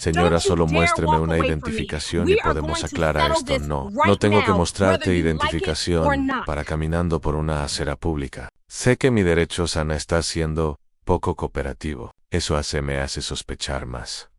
Señora, solo muéstreme una identificación y podemos aclarar esto. No tengo que mostrarte identificación para caminando por una acera pública. Sé que mi derecho sana está siendo poco cooperativo. Eso me hace sospechar más.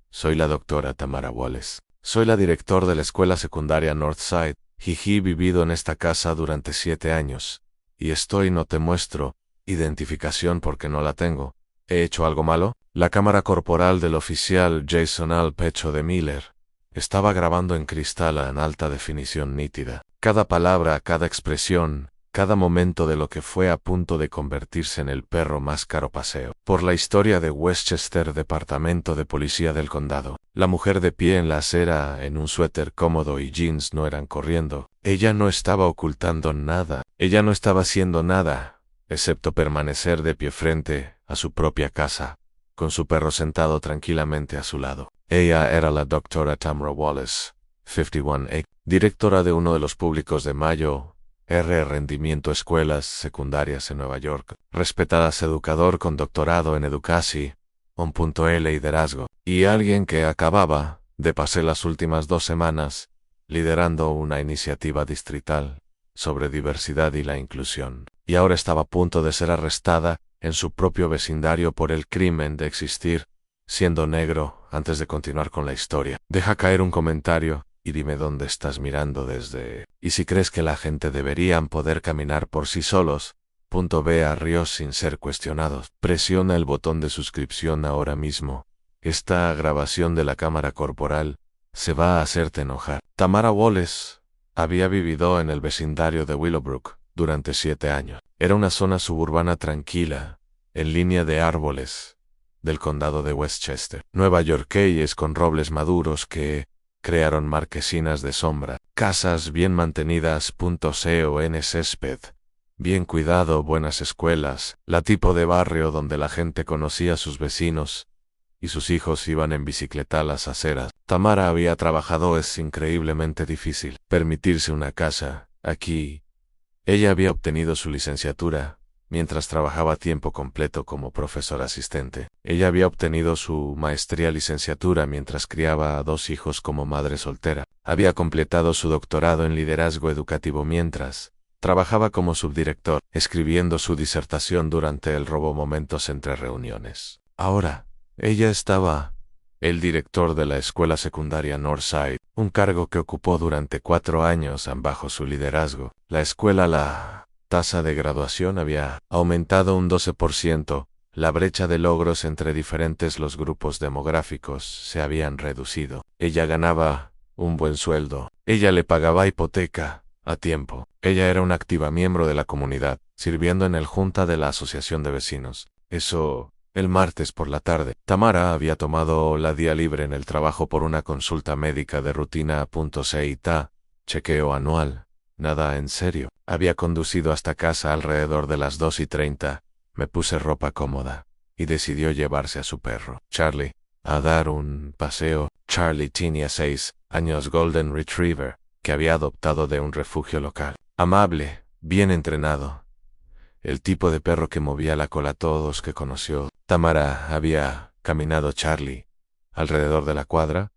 Soy la doctora Tamara Wallace. Soy la director de la escuela secundaria Northside. He vivido en esta casa durante 7 años. Y no te muestro identificación porque no la tengo. ¿He hecho algo malo? La cámara corporal del oficial Jason al pecho de Miller estaba grabando en cristal en alta definición nítida. Cada palabra, cada expresión, cada momento de lo que fue a punto de convertirse en el perro más caro paseo por la historia de Westchester, Departamento de Policía del Condado. La mujer de pie en la acera, en un suéter cómodo y jeans, no eran corriendo. Ella no estaba ocultando nada. Ella no estaba haciendo nada, excepto permanecer de pie frente a su propia casa, con su perro sentado tranquilamente a su lado. Ella era la doctora Tamara Wallace, 51A, directora de uno de los públicos de Mayo Rendimiento Escuelas Secundarias en Nueva York, respetadas educador con doctorado en Educasi, Liderazgo, y alguien que acababa de pasar las últimas 2 semanas liderando una iniciativa distrital sobre diversidad y la inclusión, y ahora estaba a punto de ser arrestada en su propio vecindario por el crimen de existir siendo negro. Antes de continuar con la historia, deja caer un comentario y dime dónde estás mirando desde, y si crees que la gente deberían poder caminar por sí solos. Ve a Ríos sin ser cuestionados. Presiona el botón de suscripción ahora mismo. Esta grabación de la cámara corporal se va a hacerte enojar. Tamara Wallace había vivido en el vecindario de Willowbrook durante 7 años. Era una zona suburbana tranquila, en línea de árboles, del condado de Westchester, Nueva York, con robles maduros que crearon marquesinas de sombra, casas bien mantenidas, césped bien cuidado, buenas escuelas, la tipo de barrio donde la gente conocía a sus vecinos y sus hijos iban en bicicleta a las aceras. Tamara había trabajado. Es increíblemente difícil permitirse una casa aquí. Ella había obtenido su licenciatura mientras trabajaba a tiempo completo como profesora asistente. Ella había obtenido su maestría-licenciatura mientras criaba a 2 hijos como madre soltera. Había completado su doctorado en liderazgo educativo mientras trabajaba como subdirector, escribiendo su disertación durante el robo momentos entre reuniones. Ahora, ella estaba el director de la escuela secundaria Northside, un cargo que ocupó durante 4 años bajo su liderazgo. La tasa de graduación había aumentado un 12%, la brecha de logros entre los grupos demográficos se habían reducido. Ella ganaba un buen sueldo. Ella le pagaba hipoteca a tiempo. Ella era una activa miembro de la comunidad, sirviendo en el junta de la asociación de vecinos. El martes por la tarde, Tamara había tomado la día libre en el trabajo por una consulta médica de rutina. Chequeo anual. Nada en serio. Había conducido hasta casa alrededor de las 2:30. Me puse ropa cómoda y decidió llevarse a su perro, Charlie, a dar un paseo. Charlie tenía 6 años, Golden Retriever, que había adoptado de un refugio local. Amable, bien entrenado. El tipo de perro que movía la cola a todos que conoció. Tamara había caminado Charlie alrededor de la cuadra.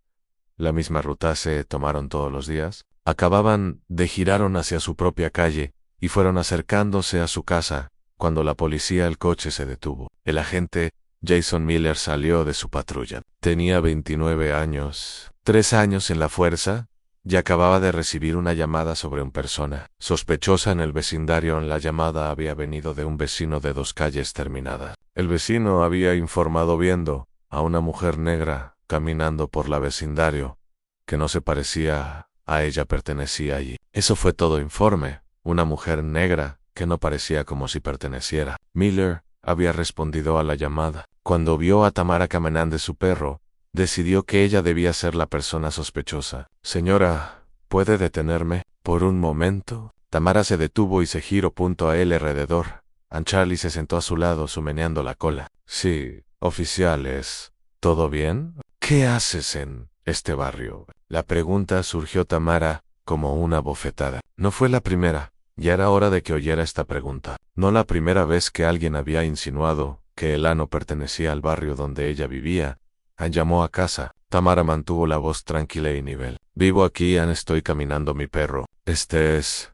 La misma ruta se tomaron todos los días. Acababan de girar hacia su propia calle y fueron acercándose a su casa cuando la policía. El coche se detuvo. El agente Jason Miller salió de su patrulla. Tenía 29 años, 3 años en la fuerza, y acababa de recibir una llamada sobre una persona sospechosa en el vecindario. La llamada había venido de un vecino de 2 calles terminadas. El vecino había informado viendo a una mujer negra caminando por la vecindario que no se parecía a ella, pertenecía allí. Eso fue todo informe. Una mujer negra que no parecía como si perteneciera. Miller había respondido a la llamada. Cuando vio a Tamara caminando su perro, decidió que ella debía ser la persona sospechosa. Señora, ¿puede detenerme por un momento? Tamara se detuvo y se giró a él alrededor. Charlie se sentó a su lado, meneando la cola. Sí, oficiales. ¿Todo bien? ¿Qué haces en este barrio? La pregunta surgió Tamara como una bofetada. No fue la primera. Ya era hora de que oyera esta pregunta. No la primera vez que alguien había insinuado que el ano pertenecía al barrio donde ella vivía. Llamó a casa. Tamara mantuvo la voz tranquila y nivel. Vivo aquí, estoy caminando mi perro. Este es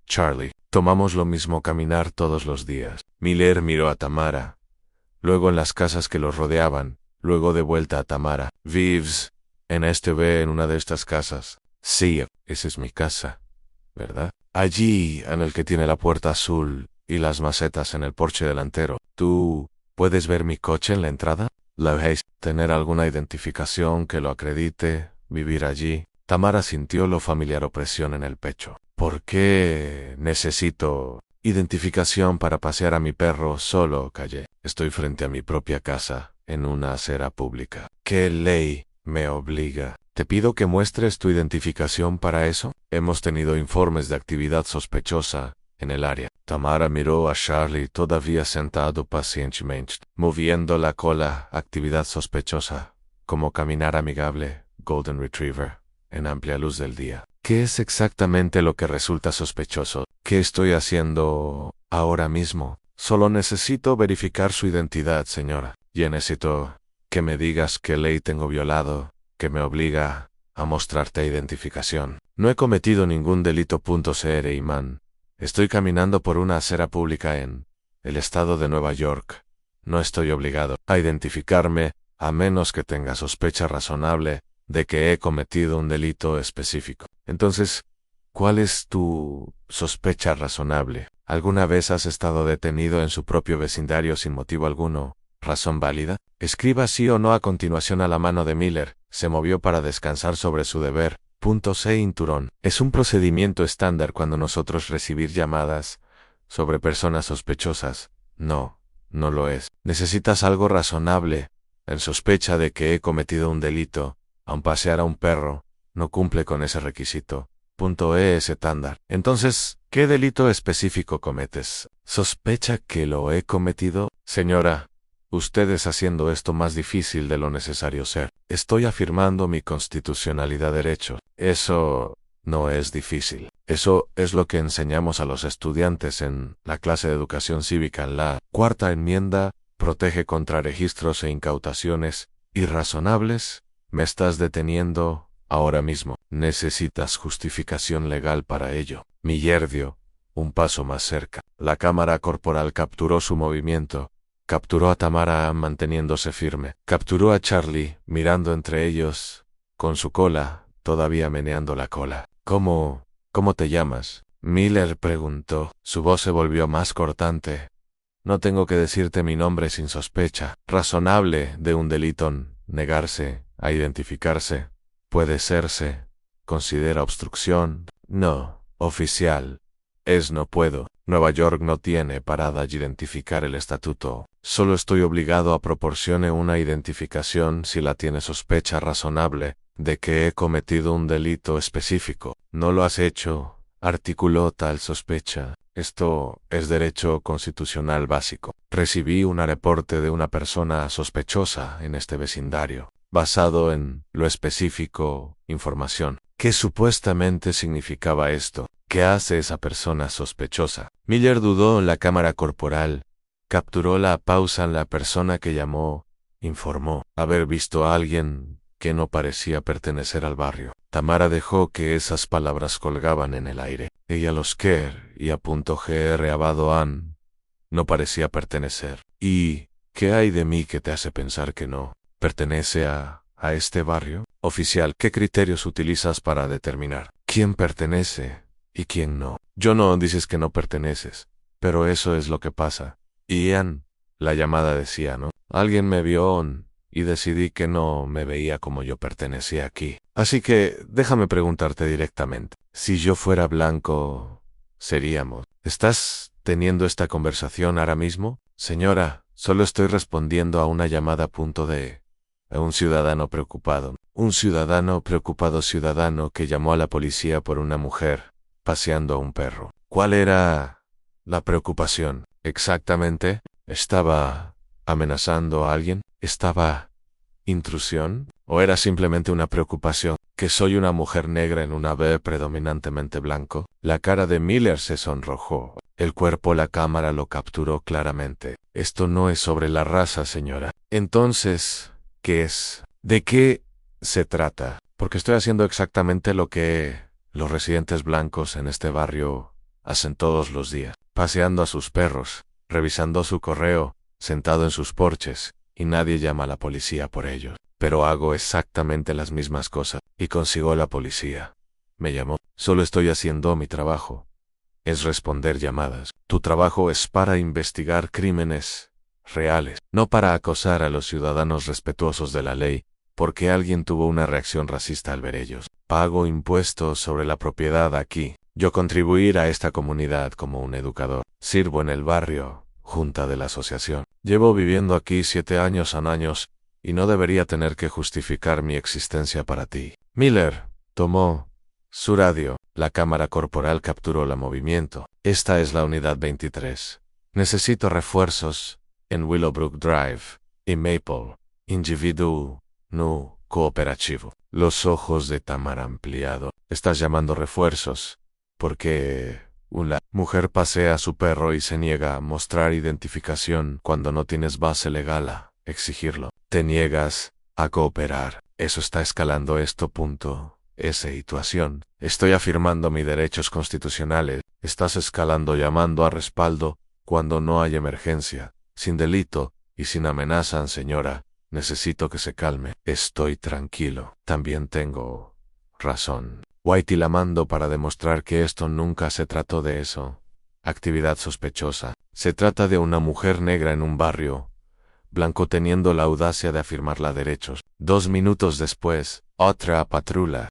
Charlie. Tomamos lo mismo caminar todos los días. Miller miró a Tamara, luego en las casas que los rodeaban, luego de vuelta a Tamara. ¿Vives en una de estas casas? Sí, esa es mi casa, ¿verdad? Allí, en el que tiene la puerta azul y las macetas en el porche delantero. ¿Tú puedes ver mi coche en la entrada? ¿La veis? ¿Tener alguna identificación que lo acredite? ¿Vivir allí? Tamara sintió lo familiar opresión en el pecho. ¿Por qué necesito identificación para pasear a mi perro solo? Callé. Estoy frente a mi propia casa, en una acera pública. ¿Qué ley me obliga? ¿Te pido que muestres tu identificación para eso? Hemos tenido informes de actividad sospechosa en el área. Tamara miró a Charlie todavía sentado pacientemente, moviendo la cola. Actividad sospechosa, como caminar amigable, Golden Retriever, en amplia luz del día. ¿Qué es exactamente lo que resulta sospechoso? ¿Qué estoy haciendo ahora mismo? Solo necesito verificar su identidad, señora. Y necesito que me digas qué ley tengo violado, que me obliga a mostrarte identificación. No he cometido ningún delito. Cr. Imán. Estoy caminando por una acera pública en el estado de Nueva York. No estoy obligado a identificarme a menos que tenga sospecha razonable de que he cometido un delito específico. Entonces, ¿cuál es tu sospecha razonable? ¿Alguna vez has estado detenido en su propio vecindario sin motivo alguno? ¿Razón válida? Escriba sí o no a continuación a la mano de Miller. Se movió para descansar sobre su deber. Cinturón. Es un procedimiento estándar cuando nosotros recibir llamadas sobre personas sospechosas. No lo es. Necesitas algo razonable. En sospecha de que he cometido un delito, aun pasear a un perro, no cumple con ese requisito. Es estándar. Entonces, ¿qué delito específico cometes? ¿Sospecha que lo he cometido? Señora, usted está haciendo esto más difícil de lo necesario ser. Estoy afirmando mi constitucionalidad derecho. Eso no es difícil. Eso es lo que enseñamos a los estudiantes en la clase de educación cívica. La cuarta enmienda protege contra registros e incautaciones irrazonables. Me estás deteniendo ahora mismo. Necesitas justificación legal para ello. Miller dio un paso más cerca. La cámara corporal capturó su movimiento. Capturó a Tamara manteniéndose firme. Capturó a Charlie mirando entre ellos, con su cola, todavía meneando la cola. ¿Cómo te llamas? Miller preguntó. Su voz se volvió más cortante. No tengo que decirte mi nombre sin sospecha razonable de un delito. Negarse a identificarse. Puede serse. Considera obstrucción. No, oficial. No puedo. Nueva York no tiene parada identificar el estatuto. Solo estoy obligado a proporcionar una identificación si la tiene sospecha razonable de que he cometido un delito específico. No lo has hecho, articuló tal sospecha. Esto es derecho constitucional básico. Recibí un reporte de una persona sospechosa en este vecindario, basado en lo específico, información. ¿Qué supuestamente significaba esto? ¿Qué hace esa persona sospechosa? Miller dudó en la cámara corporal. Capturó la pausa en la persona que llamó. Informó haber visto a alguien que no parecía pertenecer al barrio. Tamara dejó que esas palabras colgaban en el aire. Ella los quer y .gr abado an. No parecía pertenecer. ¿Y qué hay de mí que te hace pensar que no pertenece a este barrio? Oficial, ¿qué criterios utilizas para determinar quién pertenece y quién no? Yo no dices que no perteneces, pero eso es lo que pasa. Ian, la llamada decía, ¿no? Alguien me vio y decidí que no me veía como yo pertenecía aquí. Así que déjame preguntarte directamente. Si yo fuera blanco, seríamos. ¿Estás teniendo esta conversación ahora mismo? Señora, solo estoy respondiendo a una llamada de un ciudadano preocupado. Un ciudadano preocupado ciudadano que llamó a la policía por una mujer paseando a un perro. ¿Cuál era la preocupación? Exactamente. ¿Estaba amenazando a alguien? ¿Estaba intrusión? ¿O era simplemente una preocupación? ¿Que soy una mujer negra en un ave predominantemente blanco? La cara de Miller se sonrojó. El cuerpo, la cámara lo capturó claramente. Esto no es sobre la raza, señora. Entonces, ¿qué es? ¿De qué se trata, porque estoy haciendo exactamente lo que los residentes blancos en este barrio hacen todos los días, paseando a sus perros, revisando su correo, sentado en sus porches, y nadie llama a la policía por ellos. Pero hago exactamente las mismas cosas, y consigo la policía. Me llamó. Solo estoy haciendo mi trabajo. Es responder llamadas. Tu trabajo es para investigar crímenes reales, no para acosar a los ciudadanos respetuosos de la ley, porque alguien tuvo una reacción racista al ver ellos. Pago impuestos sobre la propiedad aquí. Yo contribuir a esta comunidad como un educador. Sirvo en el barrio, junta de la asociación. Llevo viviendo aquí 7 años y no debería tener que justificar mi existencia para ti. Miller tomó su radio. La cámara corporal capturó el movimiento. Esta es la unidad 23. Necesito refuerzos en Willowbrook Drive y Maple. Individuo no cooperativo. Los ojos de Tamara ampliado. Estás llamando refuerzos porque una mujer pasea a su perro y se niega a mostrar identificación cuando no tienes base legal a exigirlo. Te niegas a cooperar. Eso está escalando esto. Esa situación. Estoy afirmando mis derechos constitucionales. Estás escalando llamando a respaldo cuando no hay emergencia, sin delito y sin amenaza, señora. Necesito que se calme. Estoy tranquilo. También tengo razón. Whitey la mando para demostrar que esto nunca se trató de eso. Actividad sospechosa. Se trata de una mujer negra en un barrio blanco teniendo la audacia de afirmarla derechos. 2 minutos después, otra patrulla.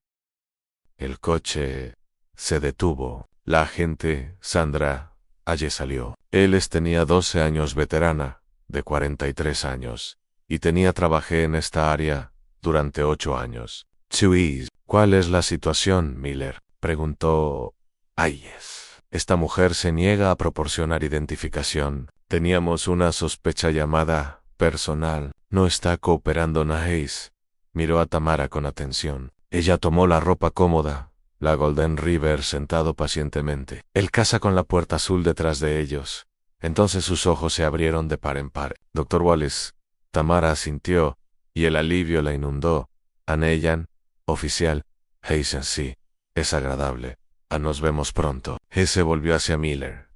El coche se detuvo. La agente, Sandra, allí salió. Él tenía 12 años, veterana, de 43 años, y trabajé en esta área durante 8 años. Chuis, ¿cuál es la situación, Miller? Preguntó Hayes. Esta mujer se niega a proporcionar identificación. Teníamos una sospecha llamada personal. No está cooperando. Hayes miró a Tamara con atención. Ella tomó la ropa cómoda, la Golden River sentado pacientemente. El casa con la puerta azul detrás de ellos. Entonces sus ojos se abrieron de par en par. Dr. Wallace. Tamara asintió, y el alivio la inundó. Aneyan, oficial. Hayes sí. Es agradable. Nos vemos pronto. Hayes se volvió hacia Miller.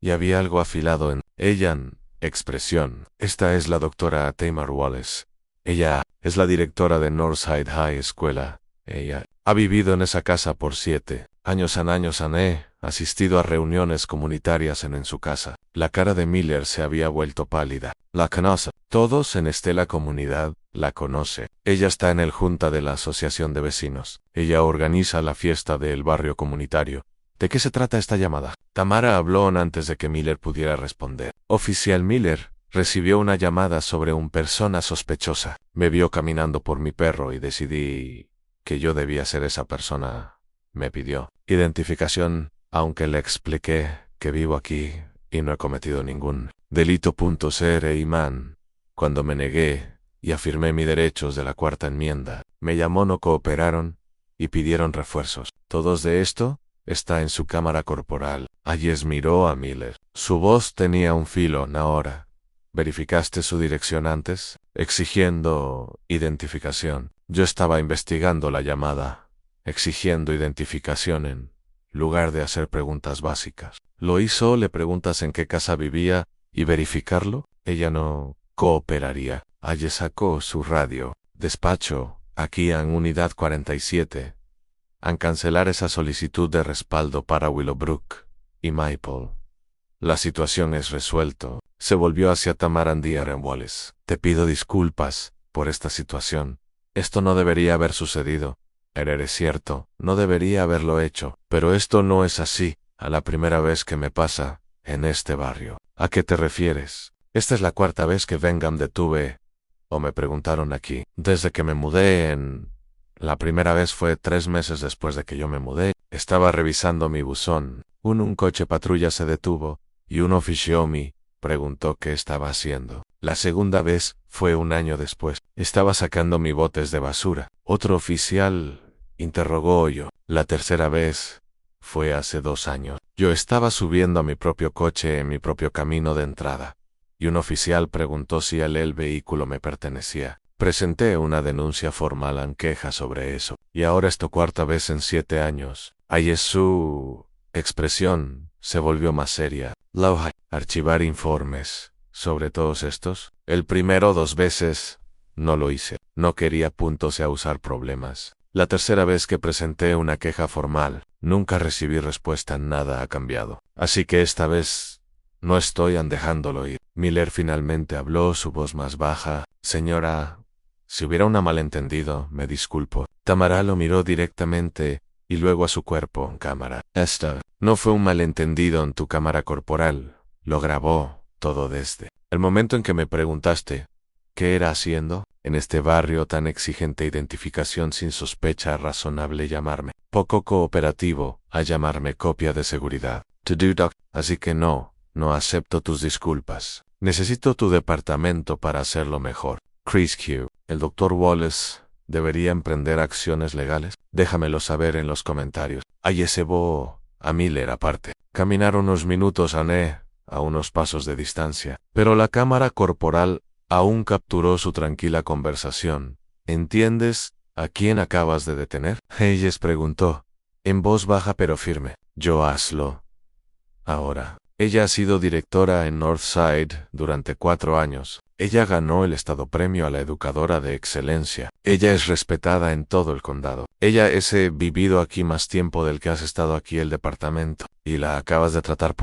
Y había algo afilado en ella. Expresión. Esta es la doctora Tamar Wallace. Ella es la directora de Northside High Escuela. Ella ha vivido en esa casa por 7 años. He asistido a reuniones comunitarias en su casa. La cara de Miller se había vuelto pálida. La conoce. Todos en la comunidad la conoce. Ella está en el junta de la asociación de vecinos. Ella organiza la fiesta del barrio comunitario. ¿De qué se trata esta llamada? Tamara habló antes de que Miller pudiera responder. Oficial Miller recibió una llamada sobre una persona sospechosa. Me vio caminando por mi perro y decidí que yo debía ser esa persona. Me pidió identificación, aunque le expliqué que vivo aquí y no he cometido ningún delito. Ser imán. Cuando me negué y afirmé mis derechos de la 4ª enmienda, me llamó, no cooperaron y pidieron refuerzos. Todo de esto está en su cámara corporal. Hayes miró a Miller. Su voz tenía un filo. Ahora, ¿verificaste su dirección antes? Exigiendo identificación. Yo estaba investigando la llamada, exigiendo identificación en lugar de hacer preguntas básicas. ¿Lo hizo? Le preguntas en qué casa vivía y verificarlo. Ella no cooperaría. Hayes sacó su radio. Despacho, aquí en unidad 47. Han cancelar esa solicitud de respaldo para Willowbrook y Maple. La situación es resuelto. Se volvió hacia Tamara Wallace. Te pido disculpas por esta situación. Esto no debería haber sucedido. Eres cierto, no debería haberlo hecho. Pero esto no es así. A la primera vez que me pasa en este barrio. ¿A qué te refieres? Esta es la 4ª vez que vengan detuve o me preguntaron aquí. Desde que me mudé La primera vez fue 3 meses después de que yo me mudé. Estaba revisando mi buzón. Un coche patrulla se detuvo y un oficial me preguntó qué estaba haciendo. La segunda vez fue 1 año después. Estaba sacando mis botes de basura. Otro oficial interrogó yo. La tercera vez fue hace 2 años. Yo estaba subiendo a mi propio coche en mi propio camino de entrada, y un oficial preguntó si el vehículo me pertenecía. Presenté una denuncia formal en queja sobre eso. Y ahora es tu cuarta vez en 7 años. Ahí es su expresión se volvió más seria. Lauja, archivar informes sobre todos estos. El primero 2 veces no lo hice. No quería a usar problemas. La tercera vez que presenté una queja formal, nunca recibí respuesta, nada ha cambiado. Así que esta vez no estoy dejándolo ir. Miller finalmente habló, su voz más baja. Señora, si hubiera un malentendido, me disculpo. Tamara lo miró directamente y luego a su cuerpo en cámara. Esta no fue un malentendido en tu cámara corporal. Lo grabó todo desde el momento en que me preguntaste qué era haciendo en este barrio tan exigente. Identificación sin sospecha razonable, llamarme poco cooperativo, a llamarme copia de seguridad. To do doc. Así que no acepto tus disculpas. Necesito tu departamento para hacerlo mejor. Chris Q. ¿El Dr. Wallace debería emprender acciones legales? Déjamelo saber en los comentarios. Ahí se llevó a Miller aparte. Caminaron unos minutos a unos pasos de distancia, pero la cámara corporal aún capturó su tranquila conversación. ¿Entiendes a quién acabas de detener? Hayes preguntó, en voz baja pero firme. Yo hazlo. Ahora. Ella ha sido directora en Northside durante 4 años. Ella ganó el estado premio a la educadora de excelencia. Ella es respetada en todo el condado. Ella vivido aquí más tiempo del que has estado aquí el departamento. Y la acabas de tratar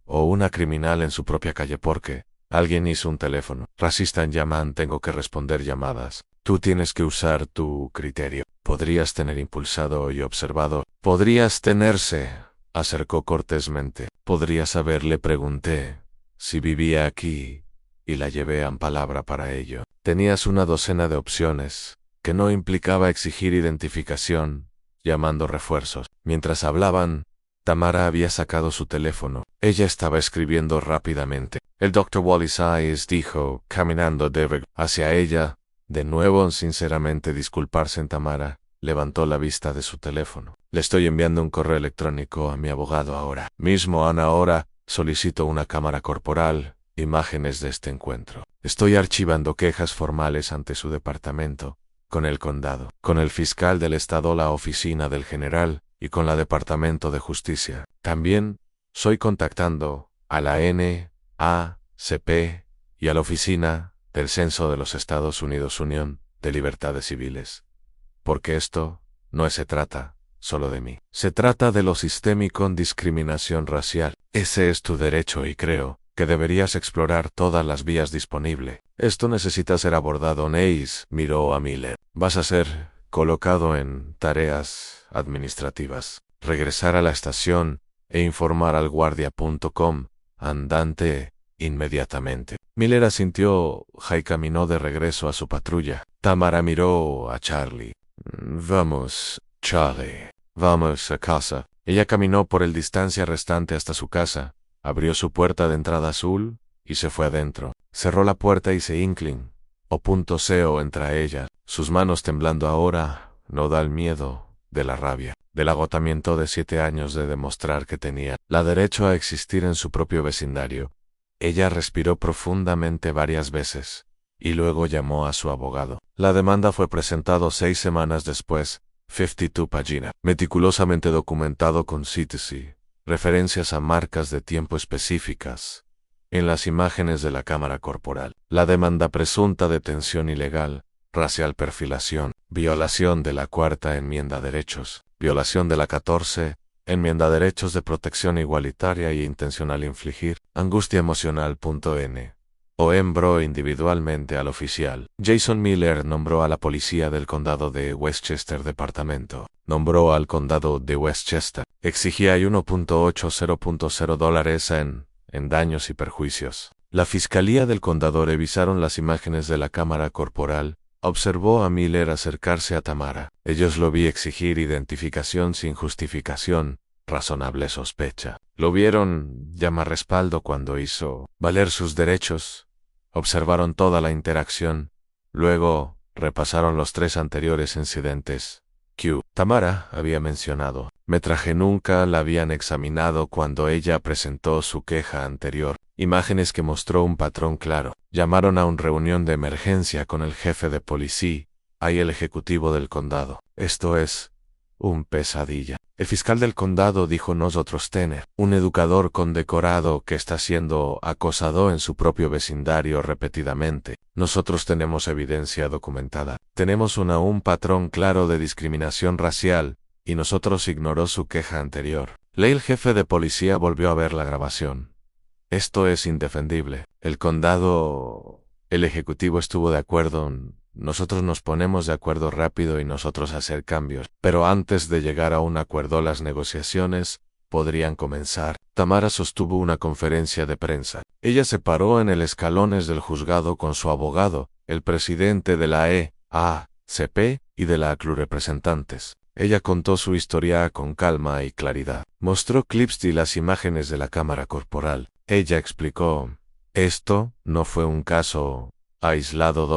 o una criminal en su propia calle porque alguien hizo un teléfono racista en llamada. Tengo que responder llamadas. Tú tienes que usar tu criterio. Podrías tener impulsado y observado. Podrías tenerse. Acercó cortésmente. Podrías haberle pregunté si vivía aquí y la llevé en palabra para ello. Tenías una docena de opciones, que no implicaba exigir identificación, llamando refuerzos. Mientras hablaban, Tamara había sacado su teléfono. Ella estaba escribiendo rápidamente. El Dr. Wallace Hayes dijo, caminando hacia ella, de nuevo sinceramente disculparse en Tamara. Levantó la vista de su teléfono. Le estoy enviando un correo electrónico a mi abogado ahora mismo. Ahora solicito una cámara corporal, imágenes de este encuentro. Estoy archivando quejas formales ante su departamento, con el condado, con el fiscal del estado, la oficina del general y con la departamento de justicia. También estoy contactando a la NAACP y a la oficina del Censo de los Estados Unidos, Unión de Libertades Civiles. Porque esto no se trata solo de mí. Se trata de lo sistémico en discriminación racial. Ese es tu derecho y creo que deberías explorar todas las vías disponibles. Esto necesita ser abordado. Hayes miró a Miller. Vas a ser colocado en tareas administrativas. Regresar a la estación e informar al guardia.com andante inmediatamente. Miller asintió y caminó de regreso a su patrulla. Tamara miró a Charlie. Vamos, Charlie. Vamos a casa. Ella caminó por el distancia restante hasta su casa, abrió su puerta de entrada azul y se fue adentro. Cerró la puerta y se inclinó entre ella, sus manos temblando ahora, no da el miedo, de la rabia, del agotamiento de 7 años de demostrar que tenía la derecho a existir en su propio vecindario. Ella respiró profundamente varias veces y luego llamó a su abogado. La demanda fue presentado 6 semanas después, 52 páginas, meticulosamente documentado con síntesis, referencias a marcas de tiempo específicas, en las imágenes de la cámara corporal. La demanda presunta detención ilegal, racial perfilación, violación de la 4ª enmienda derechos, violación de la 14ª enmienda derechos de protección igualitaria y intencional infligir, angustia emocional. N. O nombró individualmente al oficial. Jason Miller nombró a la policía del condado de Westchester departamento. Nombró al condado de Westchester. Exigía $1.80.0 en daños y perjuicios. La fiscalía del condado revisaron las imágenes de la cámara corporal. Observó a Miller acercarse a Tamara. Ellos lo vi exigir identificación sin justificación, razonable sospecha. Lo vieron llamar respaldo cuando hizo valer sus derechos. Observaron toda la interacción. Luego repasaron los 3 anteriores incidentes. Tamara había mencionado. Metraje nunca la habían examinado cuando ella presentó su queja anterior. Imágenes que mostró un patrón claro. Llamaron a una reunión de emergencia con el jefe de policía y el ejecutivo del condado. Esto es un pesadilla. El fiscal del condado dijo nosotros tener un educador condecorado que está siendo acosado en su propio vecindario repetidamente. Nosotros tenemos evidencia documentada. Tenemos un patrón claro de discriminación racial y nosotros ignoró su queja anterior. El jefe de policía volvió a ver la grabación. Esto es indefendible. El ejecutivo estuvo de acuerdo. Nosotros nos ponemos de acuerdo rápido y nosotros hacer cambios. Pero antes de llegar a un acuerdo las negociaciones podrían comenzar. Tamara sostuvo una conferencia de prensa. Ella se paró en el escalones del juzgado con su abogado, el presidente de la EACP y de la CLU representantes. Ella contó su historia con calma y claridad. Mostró clips y las imágenes de la cámara corporal. Ella explicó, esto no fue un caso aislado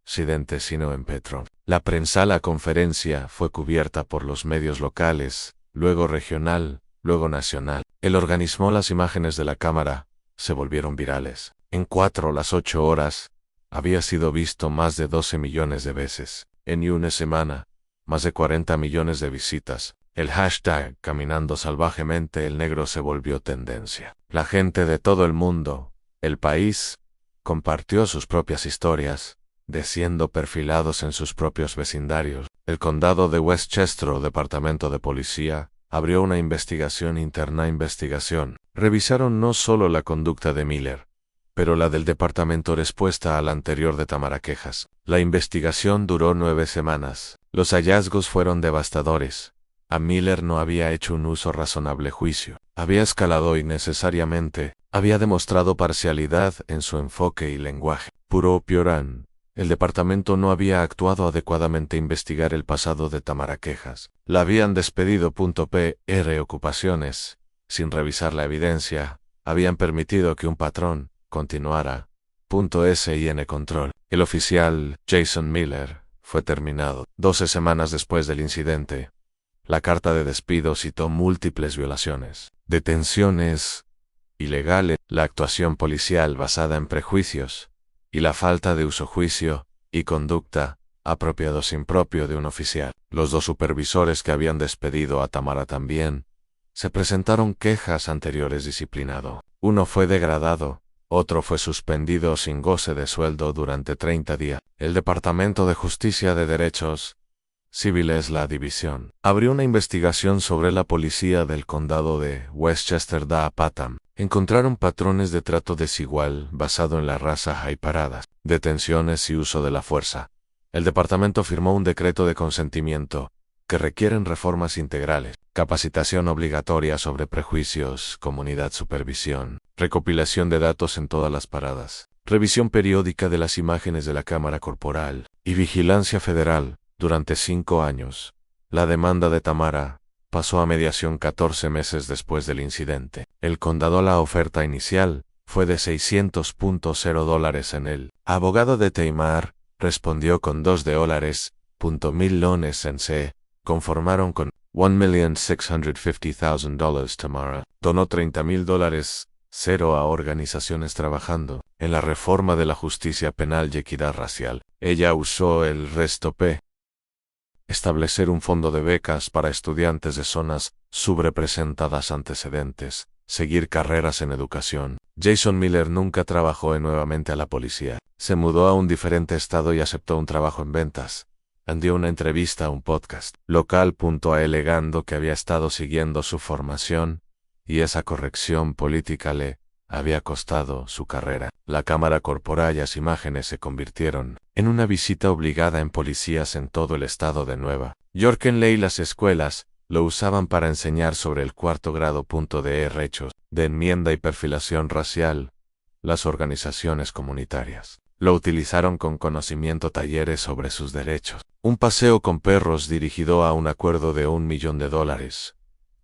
incidente sino en Petro. La prensa, la conferencia fue cubierta por los medios locales, luego regional, luego nacional. Él organizó las imágenes de la cámara, se volvieron virales. En 8 horas, había sido visto más de 12 millones de veces. En una semana, más de 40 millones de visitas. El hashtag Caminando Salvajemente el Negro se volvió tendencia. La gente de todo el mundo, el país, compartió sus propias historias, siendo perfilados en sus propios vecindarios. El condado de Westchester, departamento de policía, abrió una interna investigación. Revisaron no solo la conducta de Miller, pero la del departamento respuesta a la anterior de Tamara quejas. La investigación duró 9 semanas. Los hallazgos fueron devastadores. A Miller no había hecho un uso razonable juicio. Había escalado innecesariamente. Había demostrado parcialidad en su enfoque y lenguaje. Puro Pioran. El departamento no había actuado adecuadamente a investigar el pasado de Tamara quejas. La habían despedido. PR ocupaciones. Sin revisar la evidencia, habían permitido que un patrón continuara. SIN control. El oficial, Jason Miller, fue terminado. 12 semanas después del incidente. La carta de despido citó múltiples violaciones, detenciones ilegales, la actuación policial basada en prejuicios, y la falta de uso juicio y conducta apropiados impropio de un oficial. Los 2 supervisores que habían despedido a Tamara también se presentaron quejas anteriores disciplinado. Uno fue degradado, otro fue suspendido sin goce de sueldo durante 30 días. El Departamento de Justicia de Derechos Civiles, la división, abrió una investigación sobre la policía del condado de Westchester Patham. Encontraron patrones de trato desigual basado en la raza y paradas, detenciones y uso de la fuerza. El departamento firmó un decreto de consentimiento que requieren reformas integrales, capacitación obligatoria sobre prejuicios, comunidad supervisión, recopilación de datos en todas las paradas, revisión periódica de las imágenes de la cámara corporal y vigilancia federal. Durante 5 años, la demanda de Tamara pasó a mediación 14 meses después del incidente. El condado, la oferta inicial fue de $600,000 en el abogado de Tamara respondió con $2,000,000 en se conformaron con $1,650,000. Tamara donó $30,000 a organizaciones trabajando en la reforma de la justicia penal y equidad racial. Ella usó el resto establecer un fondo de becas para estudiantes de zonas subrepresentadas antecedentes, seguir carreras en educación. Jason Miller nunca trabajó nuevamente a la policía. Se mudó a un diferente estado y aceptó un trabajo en ventas. Dio una entrevista a un podcast local. Alegando que había estado siguiendo su formación y esa corrección política le había costado su carrera. La cámara corporal y las imágenes se convirtieron en una visita obligada en policías en todo el estado de Nueva York. En ley las escuelas lo usaban para enseñar sobre el 4º grado. Derechos de enmienda y perfilación racial. Las organizaciones comunitarias lo utilizaron con conocimiento talleres sobre sus derechos. Un paseo con perros dirigido a un acuerdo de $1 millón.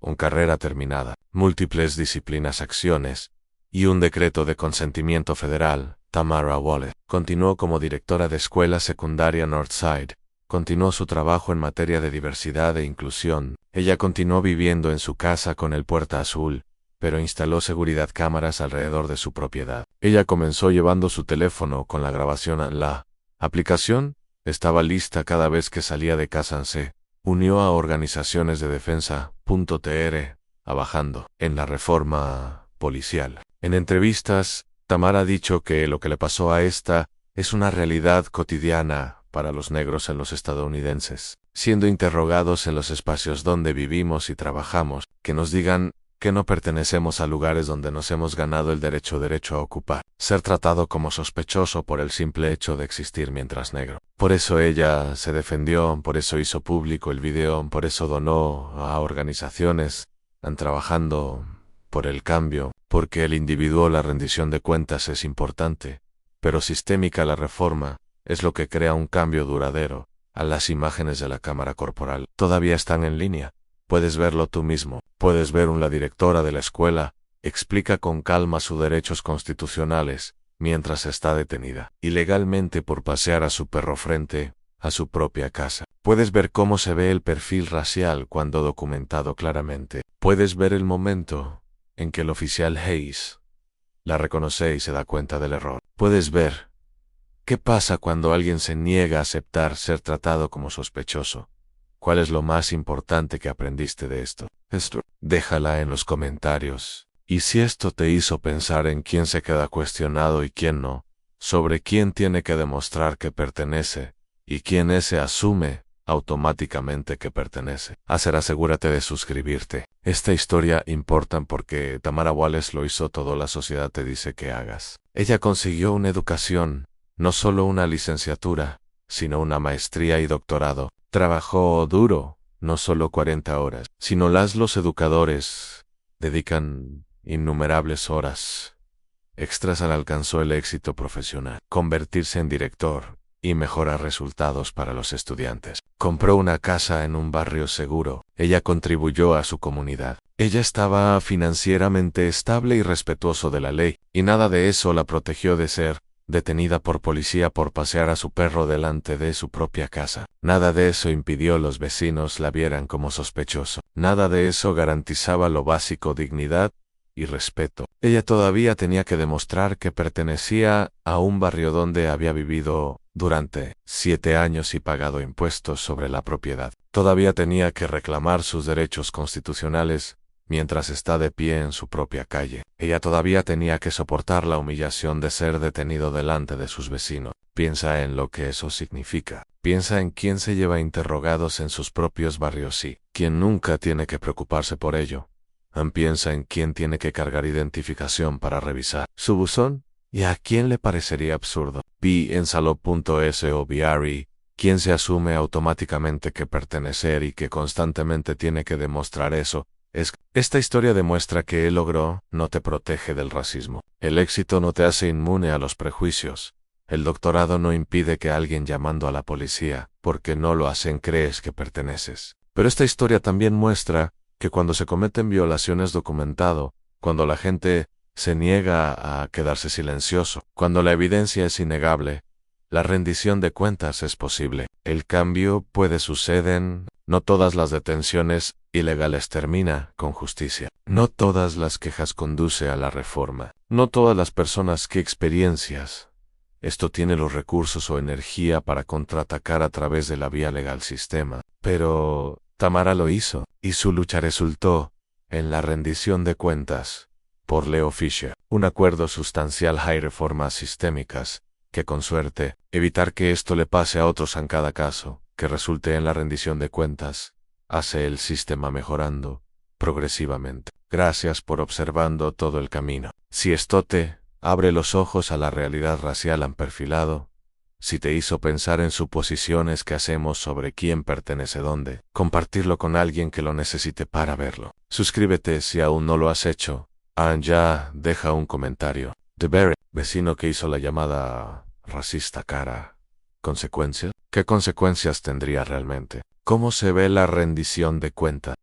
Una carrera terminada. Múltiples disciplinas acciones. Y un decreto de consentimiento federal. Tamara Wallace continuó como directora de escuela secundaria Northside, continuó su trabajo en materia de diversidad e inclusión. Ella continuó viviendo en su casa con el puerta azul, pero instaló seguridad cámaras alrededor de su propiedad. Ella comenzó llevando su teléfono con la grabación a la aplicación. Estaba lista cada vez que salía de casa. Se unió a organizaciones de defensa. Tr. Trabajando en la reforma policial. En entrevistas, Tamara ha dicho que lo que le pasó a esta es una realidad cotidiana para los negros en los estadounidenses, siendo interrogados en los espacios donde vivimos y trabajamos, que nos digan que no pertenecemos a lugares donde nos hemos ganado el derecho a ocupar, ser tratado como sospechoso por el simple hecho de existir mientras negro. Por eso ella se defendió, por eso hizo público el video, por eso donó a organizaciones, están trabajando por el cambio, porque el individuo, la rendición de cuentas es importante, pero sistémica la reforma es lo que crea un cambio duradero. A las imágenes de la cámara corporal todavía están en línea. Puedes verlo tú mismo. Puedes ver la directora de la escuela explica con calma sus derechos constitucionales mientras está detenida ilegalmente por pasear a su perro frente a su propia casa. Puedes ver cómo se ve el perfil racial cuando documentado claramente. Puedes ver el momento en que el oficial Hayes la reconoce y se da cuenta del error. Puedes ver qué pasa cuando alguien se niega a aceptar ser tratado como sospechoso. ¿Cuál es lo más importante que aprendiste de esto? Déjala en los comentarios. Y si esto te hizo pensar en quién se queda cuestionado y quién no, sobre quién tiene que demostrar que pertenece, y quién se asume automáticamente que pertenece. Asegúrate de suscribirte. Esta historia importa porque Tamara Wallace lo hizo todo, la sociedad te dice que hagas. Ella consiguió una educación, no solo una licenciatura, sino una maestría y doctorado. Trabajó duro, no solo 40 horas, sino los educadores dedican innumerables horas extras al alcanzó el éxito profesional, convertirse en director y mejorar resultados para los estudiantes. Compró una casa en un barrio seguro. Ella contribuyó a su comunidad. Ella estaba financieramente estable y respetuoso de la ley, y nada de eso la protegió de ser detenida por policía por pasear a su perro delante de su propia casa. Nada de eso impidió los vecinos la vieran como sospechoso. Nada de eso garantizaba lo básico: dignidad y respeto. Ella todavía tenía que demostrar que pertenecía a un barrio donde había vivido durante 7 años y pagado impuestos sobre la propiedad. Todavía tenía que reclamar sus derechos constitucionales mientras está de pie en su propia calle. Ella todavía tenía que soportar la humillación de ser detenido delante de sus vecinos. Piensa en lo que eso significa. Piensa en quién se lleva interrogados en sus propios barrios y quién nunca tiene que preocuparse por ello. Piensa en quién tiene que cargar identificación para revisar su buzón y a quién le parecería absurdo. En Salop.sobr, quien se asume automáticamente que pertenecer y que constantemente tiene que demostrar eso. Esta historia demuestra que el logro no te protege del racismo. El éxito no te hace inmune a los prejuicios. El doctorado no impide que alguien llamando a la policía porque no lo hacen crees que perteneces. Pero esta historia también muestra que cuando se cometen violaciones documentado, cuando la gente se niega a quedarse silencioso, cuando la evidencia es innegable, la rendición de cuentas es posible. El cambio puede suceder. No todas las detenciones ilegales terminan con justicia. No todas las quejas conducen a la reforma. No todas las personas que experiencias esto tienen los recursos o energía para contraatacar a través de la vía legal sistema. Pero Tamara lo hizo, y su lucha resultó en la rendición de cuentas por Leo Fisher. Un acuerdo sustancial. Hay reformas sistémicas que, con suerte, evitar que esto le pase a otros en cada caso, que resulte en la rendición de cuentas, hace el sistema mejorando progresivamente. Gracias por observando todo el camino. Si esto te abre los ojos a la realidad racial han perfilado, si te hizo pensar en suposiciones que hacemos sobre quién pertenece dónde, compartirlo con alguien que lo necesite para verlo. Suscríbete si aún no lo has hecho. Ya deja un comentario. The Barry, vecino que hizo la llamada racista cara. ¿Consecuencias? ¿Qué consecuencias tendría realmente? ¿Cómo se ve la rendición de cuentas?